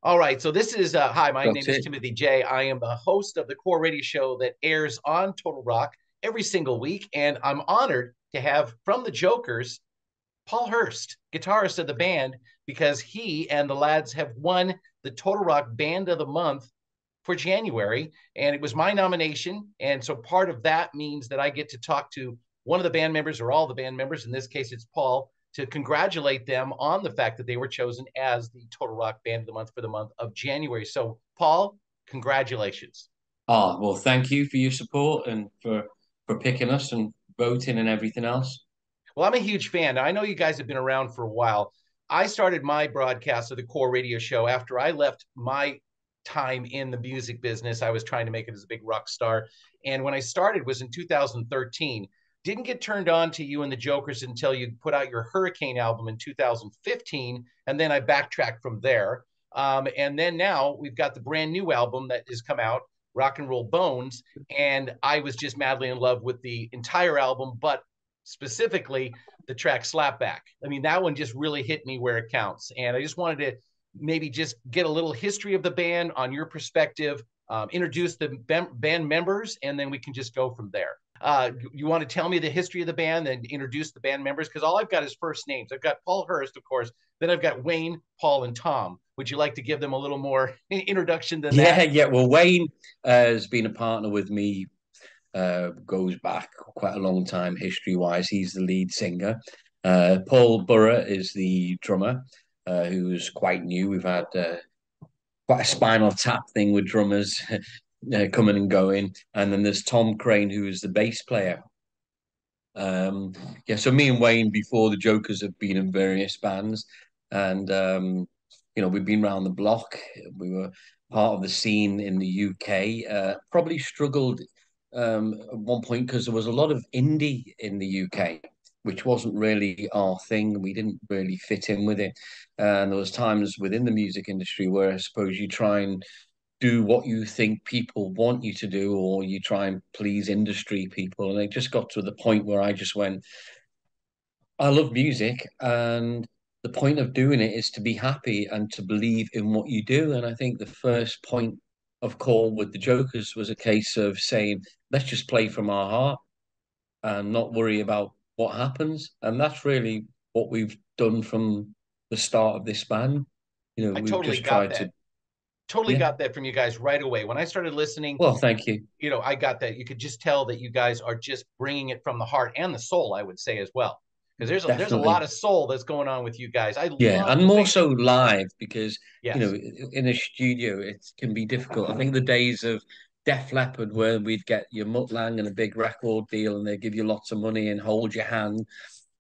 All right. So this is hi. My name That's is it. Timothy J. I am the host of the COAR Radio Show that airs on Total Rock every single week, and I'm honored to have from the Jokers Paul Hurst, guitarist of the band, because he and the lads have won the Total Rock Band of the Month for January, and it was my nomination. And so part of that means that I get to talk to one of the band members or all the band members. In this case, it's Paul, to congratulate them on the fact that they were chosen as the Total Rock Band of the Month for the month of January. So, Paul, congratulations. Ah, well, thank you for your support and for picking us and voting and everything else. Well, I'm a huge fan. Now, I know you guys have been around for a while. I started my broadcast of the CORE radio show after I left my time in the music business. I was trying to make it as a big rock star. And when I started was in 2013. Didn't get turned on to you and the Jokers until you put out your Hurricane album in 2015. And then I backtracked from there. And then now we've got the brand new album that has come out, Rock and Roll Bones. And I was just madly in love with the entire album, but specifically the track Slapback. I mean, that one just really hit me where it counts. And I just wanted to maybe just get a little history of the band on your perspective, introduce the band members, and then we can just go from there. You want to tell me the history of the band and introduce the band members? Because all I've got is first names. I've got Paul Hurst, of course. Then I've got Wayne, Paul, and Tom. Would you like to give them a little more introduction than Yeah, that? yeah. Well, Wayne has been a partner with me, goes back quite a long time history-wise. He's the lead singer. Paul Burrow is the drummer, who's quite new. We've had quite a spinal tap thing with drummers coming and going. And then there's Tom Crane, who is the bass player. Um, yeah, so me and Wayne before the Jokers have been in various bands, and we've been around the block. We were part of the scene in the UK. Probably struggled at one point because there was a lot of indie in the UK, which wasn't really our thing. We didn't really fit in with it, and there was times within the music industry where I suppose you try and do what you think people want you to do, or you try and please industry people. And it just got to the point where I just went, I love music, and the point of doing it is to be happy and to believe in what you do. And I think the first point of call with the Jokers was a case of saying, let's just play from our heart and not worry about what happens. And that's really what we've done from the start of this band. I We've totally just got tried that. to, Totally yeah. got that from you guys right away. When I started listening, Well, thank you. I got that. You could just tell that you guys are just bringing it from the heart and the soul, I would say as well. Because there's a lot Definitely. of soul that's going on with you guys. I Yeah, love and the more way so that live because, yes. in a studio it can be difficult. I think the days of Def Leppard where we'd get your Mutt Lang and a big record deal and they give you lots of money and hold your hand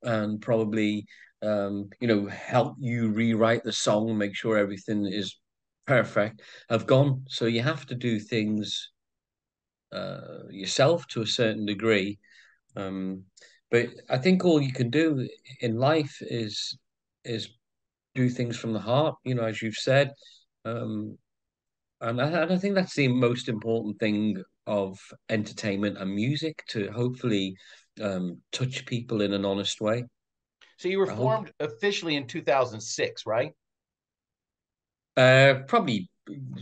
and probably help you rewrite the song and make sure everything is perfect have gone. So you have to do things yourself to a certain degree. Um, but I think all you can do in life is do things from the heart, as you've said. Um, and I think that's the most important thing of entertainment and music to hopefully touch people in an honest way. So you were I hope. formed officially in 2006, right? Probably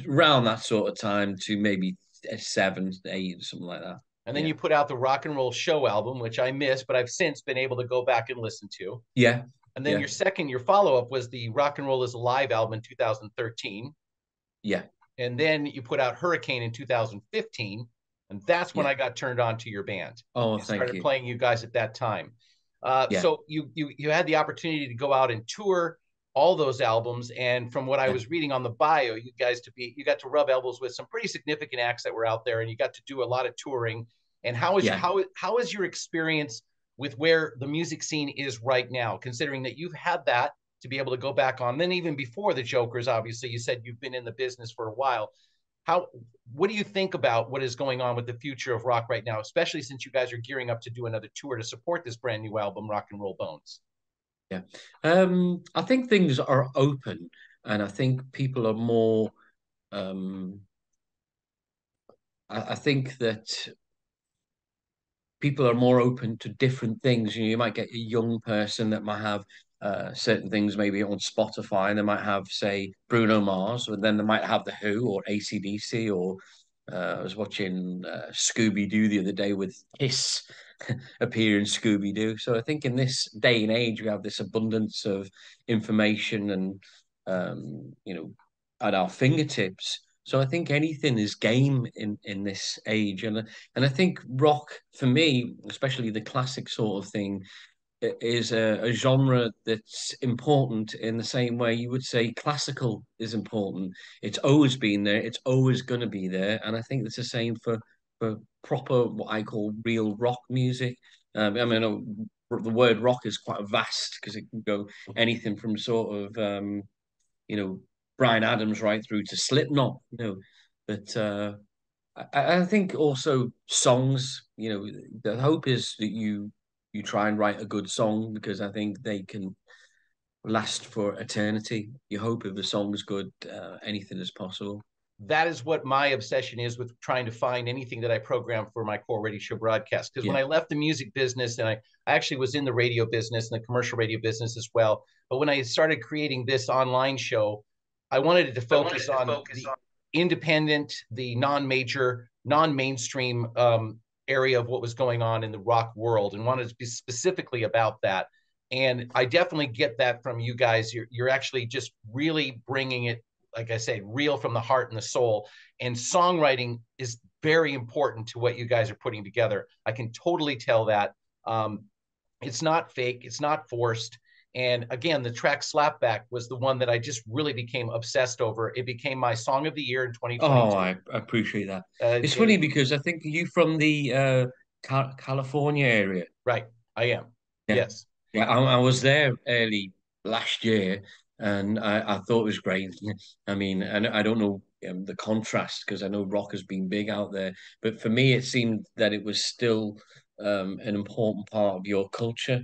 around that sort of time to maybe seven, eight, something like that. And then Yeah. you put out the Rock and Roll Show album, which I missed, but I've since been able to go back and listen to. Yeah. And then Yeah. your follow up was the Rock and Roll is Alive album in 2013. Yeah. And then you put out Hurricane in 2015. And that's when Yeah. I got turned on to your band Oh, and thank started you. playing you guys at that time. Yeah. So you had the opportunity to go out and tour all those albums, and from what I Yeah. was reading on the bio, you got to rub elbows with some pretty significant acts that were out there, and you got to do a lot of touring. And Yeah. how is your experience with where the music scene is right now, considering that you've had that to be able to go back on? Then even before the Jokers, obviously, you said you've been in the business for a while. How what do you think about what is going on with the future of rock right now, especially since you guys are gearing up to do another tour to support this brand new album, Rock and Roll Bones? Yeah. I think things are open and I think people are more um I think that people are more open to different things. You might get a young person that might have certain things maybe on Spotify, and they might have, say, Bruno Mars, and then they might have The Who or AC/DC, or I was watching Scooby Doo the other day with Kiss appearing Scooby Doo. So I think in this day and age, we have this abundance of information and at our fingertips. So I think anything is game in this age, and I think rock for me, especially the classic sort of thing, is a genre that's important in the same way you would say classical is important. It's always been there. It's always going to be there, and I think it's the same for proper what I call real rock music. I mean, I know the word rock is quite vast because it can go anything from sort of you know Brian Adams right through to Slipknot. But I think also songs. The hope is that you try and write a good song because I think they can last for eternity. You hope if the song is good, anything is possible. That is what my obsession is with trying to find anything that I program for my COAR radio show broadcast. Because when Yeah. I left the music business, and I actually was in the radio business and the commercial radio business as well. But when I started creating this online show, I wanted it to focus on the independent, the non-major, non-mainstream area of what was going on in the rock world, and wanted to be specifically about that. And I definitely get that from you guys. You're actually just really bringing it, like I say, real from the heart and the soul. And songwriting is very important to what you guys are putting together. I can totally tell that. It's not fake, it's not forced. And again, the track Slapback was the one that I just really became obsessed over. It became my song of the year in Oh, 2022. I appreciate that. It's funny And because I think you from the California area. right, I am. Yeah. Yes. Yeah, I was there early last year, and I thought it was great. I mean, and I don't know the contrast because I know rock has been big out there, but for me, it seemed that it was still an important part of your culture.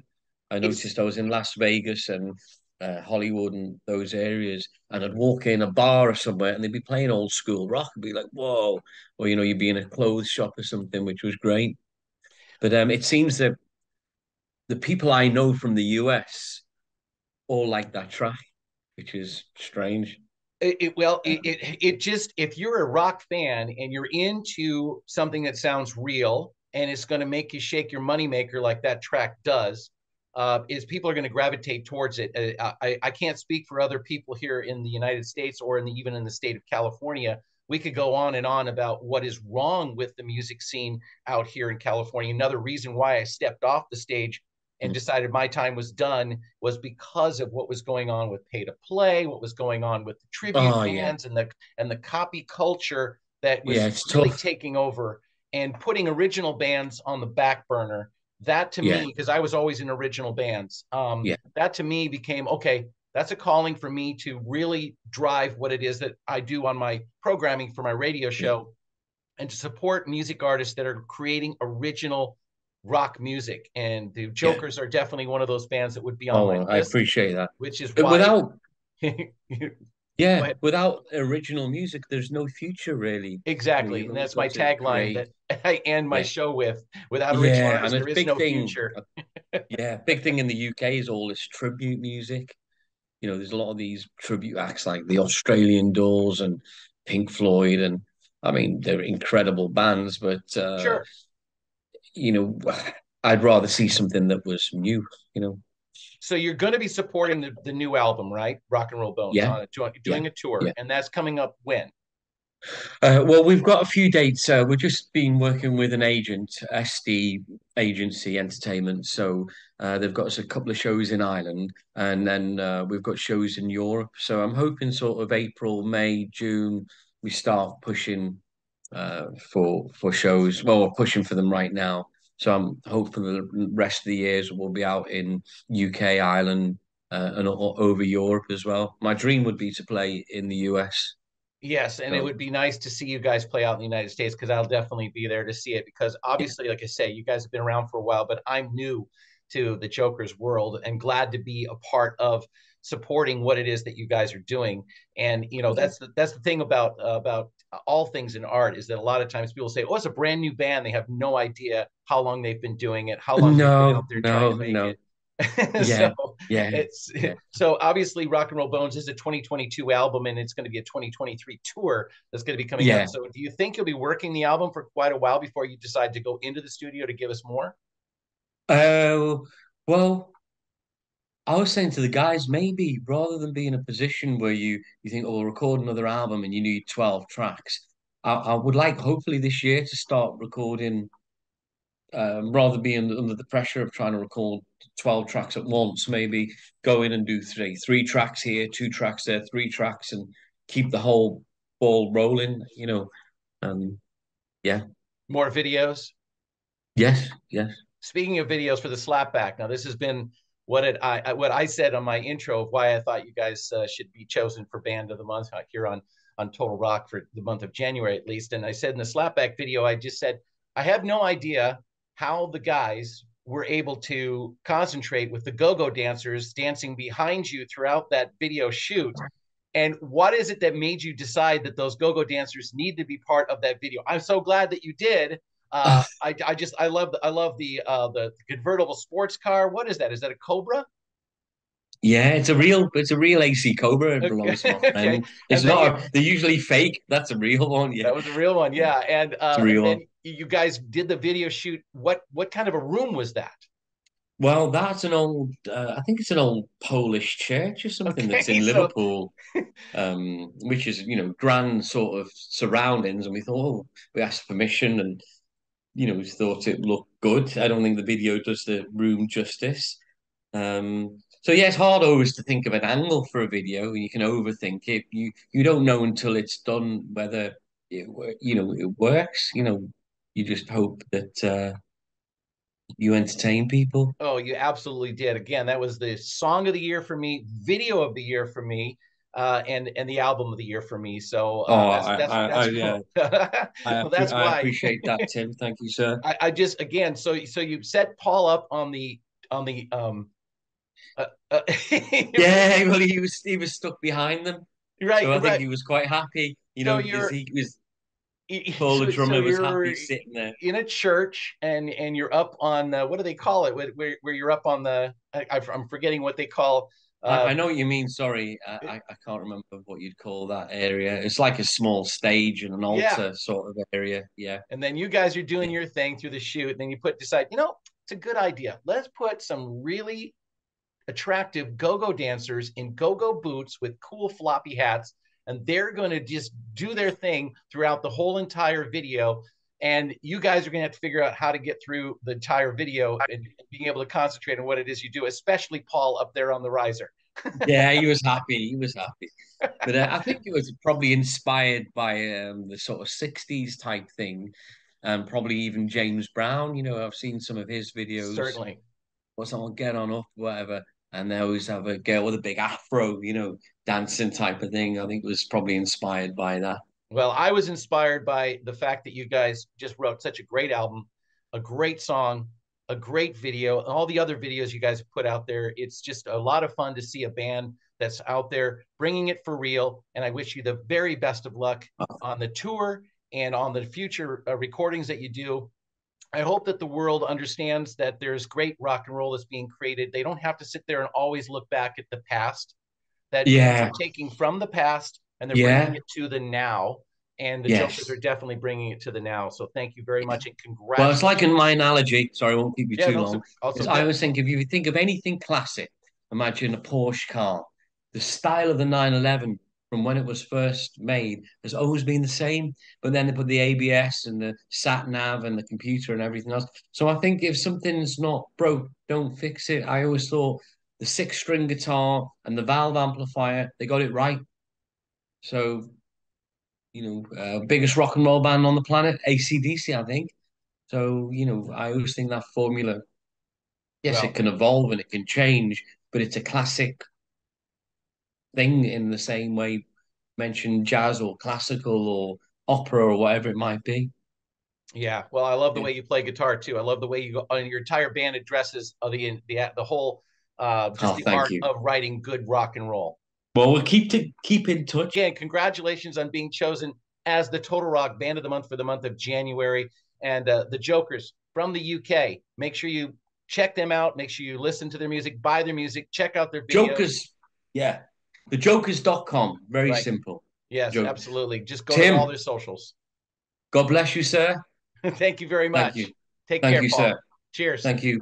I It's noticed I was in Las Vegas and Hollywood and those areas, and I'd walk in a bar or somewhere, and they'd be playing old school rock. I'd be like, "Whoa!" Or you'd be in a clothes shop or something, which was great. But it seems that the people I know from the US all like that track, which is strange. it just, if you're a rock fan and you're into something that sounds real and it's going to make you shake your moneymaker like that track does, is people are going to gravitate towards it. I can't speak for other people here in the United States or even in the state of California. We could go on and on about what is wrong with the music scene out here in California. Another reason why I stepped off the stage and decided my time was done was because of what was going on with pay to play, what was going on with the tribute Oh yeah, bands and the copy culture that yeah, was it's really tough. taking over and putting original bands on the back burner. That to Yeah, me, because I was always in original bands, yeah, that to me became okay. That's a calling for me to really drive what it is that I do on my programming for my radio yeah, show, and to support music artists that are creating original rock music. And the yeah. Jokers are definitely one of those bands that would be on Oh, my well, I list, appreciate that. which is But why. Go yeah, ahead. without original music, there's no future really. Exactly. You've And always that's my got to tagline create. that I end my Yeah, show with: without original yeah, artists, and a there is big no thing. future. Yeah, big thing in the UK is all this tribute music. There's a lot of these tribute acts like the Australian Dolls and Pink Floyd, and I mean they're incredible bands, but Sure. you know, I'd rather see something that was new. So you're going to be supporting the new album, right? Rock and Roll Bones Yeah, on it, yeah, doing a tour, yeah. and that's coming up when? Well, we've got a few dates. We've just been working with an agent, SD Agency Entertainment. So they've got us a couple of shows in Ireland, and then we've got shows in Europe. So I'm hoping sort of April, May, June, we start pushing for shows. Well, we're pushing for them right now. So I'm hoping the rest of the years we'll be out in UK, Ireland, and over Europe as well. My dream would be to play in the US. Yes, and it So would be nice to see you guys play out in the United States, because I'll definitely be there to see it. Because yeah, obviously, like I say, you guys have been around for a while, but I'm new to the Joker's world and glad to be a part of supporting what it is that you guys are doing. And yeah. that's the thing about all things in art, is that a lot of times people say, "Oh, it's a brand new band." They have no idea how long they've been doing it, how long they've been out No, there trying to no, make no. it. Yeah, So yeah, it's yeah. so obviously Rock and Roll Bones is a 2022 album, and it's going to be a 2023 tour that's going to be coming up. Yeah. So do you think you'll be working the album for quite a while before you decide to go into the studio to give us more? Well, I was saying to the guys, maybe rather than be in a position where you think, oh, we'll record another album and you need 12 tracks, I would like hopefully this year to start recording, rather than being under the pressure of trying to record 12 tracks at once, maybe go in and do three tracks here, two tracks there, three tracks, and keep the whole ball rolling, you know. Yeah. More videos? Yes, yes. Speaking of videos for the slapback, now this has been what I said on my intro of why I thought you guys should be chosen for Band of the Month here on Total Rock for the month of January at least. And I said in the slapback video, I just said I have no idea how the guys were able to concentrate with the go-go dancers dancing behind you throughout that video shoot. And what is it that made you decide that those go-go dancers need to be part of that video? I'm so glad that you did. I love the convertible sports car. What is that? Is that a Cobra? Yeah, it's a real AC Cobra. It belongs to my Okay, friend. It's and then you not they're usually fake. That's a real one. Yeah, that was a real one, yeah, yeah. it's a And real one. then you guys did the video shoot. What kind of a room was that? Well, that's an old. I think it's an old Polish church or something that's Okay, in so Liverpool, which is grand sort of surroundings. And we thought, oh, we asked permission, and we thought it looked good. I don't think the video does the room justice. So yeah, it's hard always to think of an angle for a video, and you can overthink it. You don't know until it's done whether it works. You just hope that you entertain people. oh, you absolutely did. Again, that was the song of the year for me, video of the year for me, and the album of the year for me. So Oh, that's yeah, cool. Well, that's I why appreciate that, Tim. Thank you, sir. I just again so you set Paul up on the Yeah, well, he was stuck behind them, right, so I think right. he was quite happy, So because he was Paul, the so drummer, was happy you're sitting there. in a church and you're up on what do they call it where you're up on the I'm forgetting what they call I know what you mean. Sorry, I can't remember what you'd call that area. It's like a small stage and an yeah. altar sort of area. Yeah. And then you guys are doing Yeah. your thing through the shoot and then you decide, it's a good idea, let's put some really attractive go-go dancers in go-go boots with cool floppy hats, and they're going to just do their thing throughout the whole entire video. And you guys are going to have to figure out how to get through the entire video and being able to concentrate on what it is you do, especially Paul up there on the riser. Yeah, he was happy. He was happy. But I think it was probably inspired by the sort of 60s type thing, and probably even James Brown. I've seen some of his videos. Certainly. What's someone get on up, whatever, and they always have a girl with a big afro, dancing type of thing. I think it was probably inspired by that. Well, I was inspired by the fact that you guys just wrote such a great album, a great song, a great video, and all the other videos you guys have put out there. It's just a lot of fun to see a band that's out there bringing it for real. And I wish you the very best of luck on the tour and on the future recordings that you do. I hope that the world understands that there's great rock and roll that's being created. They don't have to sit there and always look back at the past, that bands are Yeah, taking from the past and they're bringing yeah, it to the now. And the Jokers yes. are definitely bringing it to the now. So thank you very much and Well, it's like congratulations. in my analogy. Sorry, I won't keep you Yeah, too no, long. also Is I good. always think if you think of anything classic, imagine a Porsche car. The style of the 911 from when it was first made has always been the same, but then they put the ABS and the sat nav and the computer and everything else. So I think if something's not broke, don't fix it. I always thought the six-string guitar and the valve amplifier, they got it right. So, biggest rock and roll band on the planet, AC/DC, I think. So, I always think that formula, yes, it Well, can evolve and it can change, but it's a classic thing in the same way mentioned jazz or classical or opera or whatever it might be. yeah. Well, I love the Yeah. way you play guitar too. I love the way you go on your entire band addresses the whole just Oh, the thank art you. of writing good rock and roll. Well, we'll keep in touch. Again, congratulations on being chosen as the Total Rock Band of the Month for the month of January. And the Jokers from the UK. Make sure you check them out. Make sure you listen to their music, buy their music, check out their videos. Jokers, yeah. Thejokers.com. Very Right. simple. Yes, Joke. absolutely. Just go to all Tim, their socials. God bless you, sir. Thank you very Thank you. much. Take Thank care, you, sir. Paul. Cheers. Thank you.